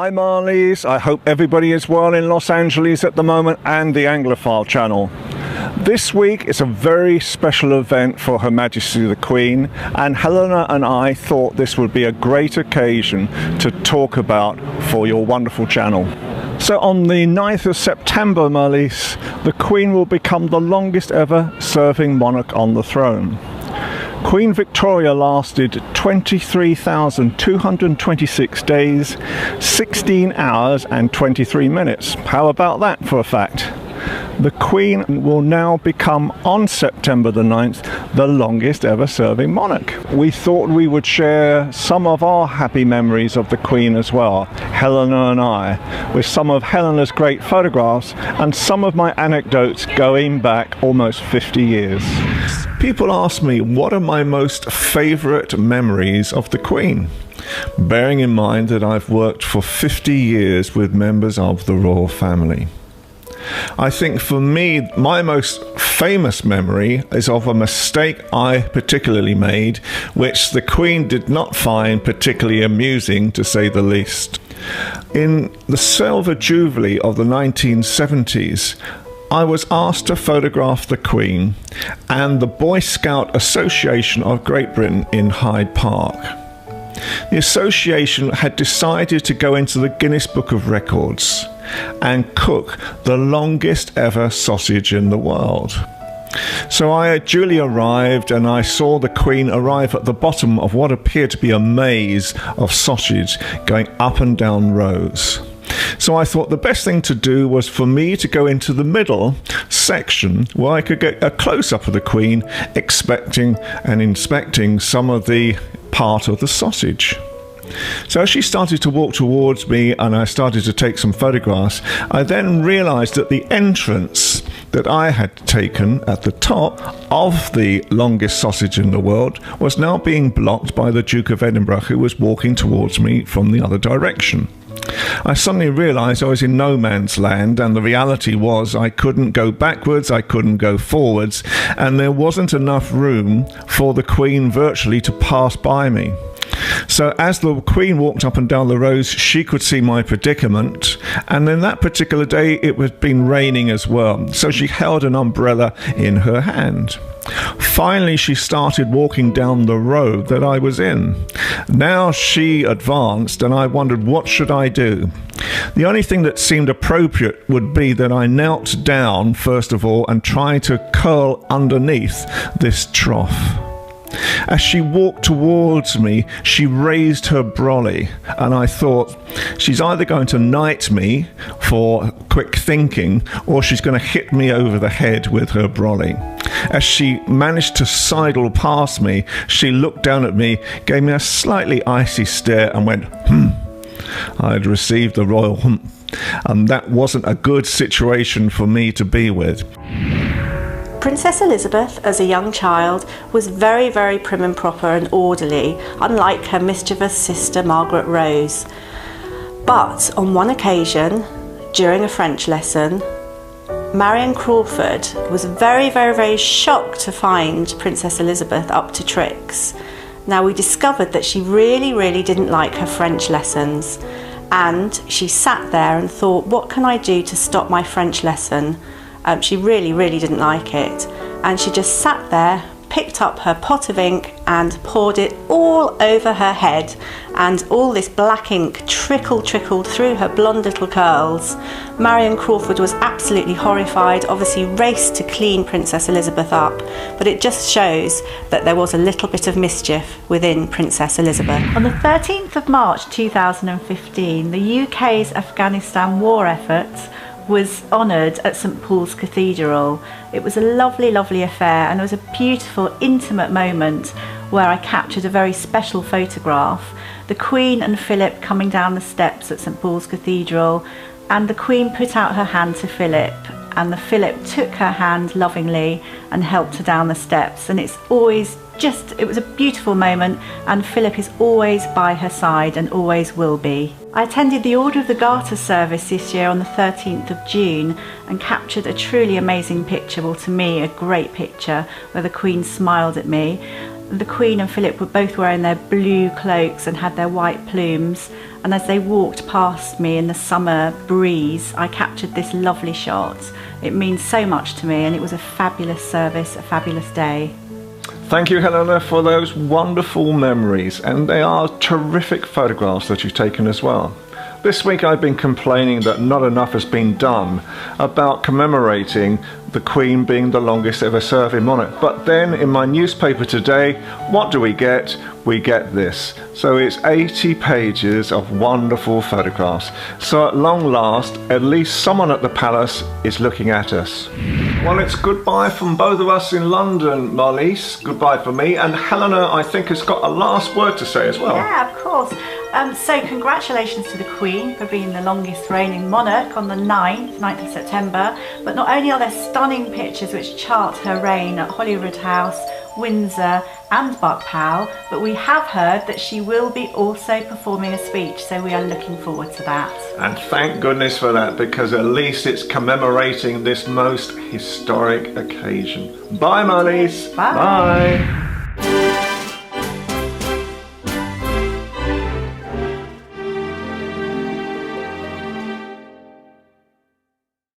Hi Marlies, I hope everybody is well in Los Angeles at the moment and the Anglophile channel. This week is a very special event for Her Majesty the Queen, and Helena and I thought this would be a great occasion to talk about for your wonderful channel. So on the 9th of September, Marlies, the Queen will become the longest ever serving monarch on the throne. Queen Victoria lasted 23,226 days, 16 hours and 23 minutes. How about that for a fact? The Queen will now become, on September the 9th, the longest ever serving monarch. We thought we would share some of our happy memories of the Queen as well, Helena and I, with some of Helena's great photographs and some of my anecdotes going back almost 50 years. People ask me what are my most favourite memories of the Queen, bearing in mind that I've worked for 50 years with members of the royal family. I think for me, my most famous memory is of a mistake I particularly made, which the Queen did not find particularly amusing, to say the least. In the Silver Jubilee of the 1970s, I was asked to photograph the Queen and the Boy Scout Association of Great Britain in Hyde Park. The association had decided to go into the Guinness Book of Records and cook the longest ever sausage in the world. So I duly arrived and I saw the Queen arrive at the bottom of what appeared to be a maze of sausage going up and down rows. So I thought the best thing to do was for me to go into the middle section where I could get a close-up of the Queen, expecting and inspecting some of the part of the sausage. So as she started to walk towards me and I started to take some photographs, I then realised that the entrance that I had taken at the top of the longest sausage in the world was now being blocked by the Duke of Edinburgh, who was walking towards me from the other direction. I suddenly realised I was in no man's land, and the reality was I couldn't go backwards, I couldn't go forwards, and there wasn't enough room for the Queen virtually to pass by me. So as the Queen walked up and down the rows, she could see my predicament, and then that particular day it had been raining as well, so she held an umbrella in her hand. Finally, she started walking down the road that I was in. Now she advanced and I wondered, what should I do? The only thing that seemed appropriate would be that I knelt down first of all and tried to curl underneath this trough. As she walked towards me, she raised her brolly, and I thought, she's either going to knight me for quick thinking, or she's going to hit me over the head with her brolly. As she managed to sidle past me, she looked down at me, gave me a slightly icy stare, and went, I had received the royal and that wasn't a good situation for me to be with. Princess Elizabeth, as a young child, was very, very prim and proper and orderly, unlike her mischievous sister Margaret Rose. But on one occasion, during a French lesson, Marion Crawford was very, very, very shocked to find Princess Elizabeth up to tricks. Now, we discovered that she really, really didn't like her French lessons, and she sat there and thought, what can I do to stop my French lesson? She really, really didn't like it, and she just sat there, picked up her pot of ink and poured it all over her head, and all this black ink trickled through her blonde little curls. Marion Crawford was absolutely horrified, obviously raced to clean Princess Elizabeth up, but it just shows that there was a little bit of mischief within Princess Elizabeth. On the 13th of March 2015, the UK's Afghanistan war effort was honoured at St Paul's Cathedral. It was a lovely, lovely affair, and it was a beautiful, intimate moment where I captured a very special photograph. The Queen and Philip coming down the steps at St Paul's Cathedral, and the Queen put out her hand to Philip, and the Philip took her hand lovingly and helped her down the steps. And it's always it was a beautiful moment, and Philip is always by her side and always will be. I attended the Order of the Garter service this year on the 13th of June and captured a truly amazing picture, well, to me a great picture, where the Queen smiled at me. The Queen and Philip were both wearing their blue cloaks and had their white plumes, and as they walked past me in the summer breeze, I captured this lovely shot. It means so much to me, and it was a fabulous service, a fabulous day. Thank you, Helena, for those wonderful memories, and they are terrific photographs that you've taken as well. This week I've been complaining that not enough has been done about commemorating the Queen being the longest ever serving monarch. But then in my newspaper today, what do we get? We get this. So it's 80 pages of wonderful photographs. So at long last, at least someone at the palace is looking at us. Well, it's goodbye from both of us in London, Marlies. Goodbye from me. And Helena, I think, has got a last word to say as well. Yeah, of course. So congratulations to the Queen for being the longest reigning monarch on the 9th of September. But not only are there stunning pictures which chart her reign at Holyrood House, Windsor and Buckpall, but we have heard that she will be also performing a speech, so we are looking forward to that. And thank goodness for that, because at least it's commemorating this most historic occasion. Bye, Marlies. Bye. Bye.